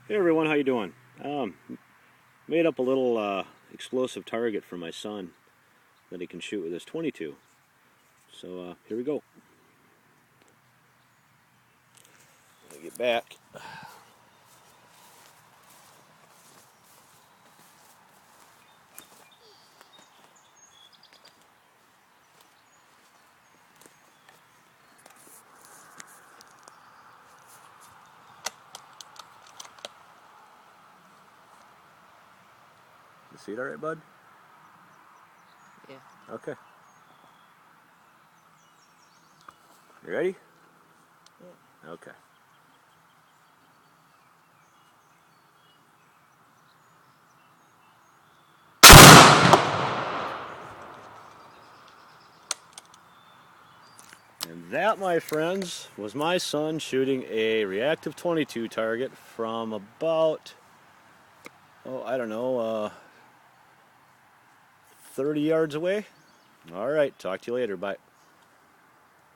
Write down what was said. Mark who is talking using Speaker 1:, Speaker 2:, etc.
Speaker 1: Hey everyone, how you doing? Made up a little explosive target for my son that he can shoot with his 22. So here we go. Let me get back. You see it all right, bud?
Speaker 2: Yeah.
Speaker 1: Okay. You ready?
Speaker 2: Yeah.
Speaker 1: Okay. And that, my friends, was my son shooting a reactive 22 target from about, I don't know, 30 yards away. All right, talk to you later. Bye.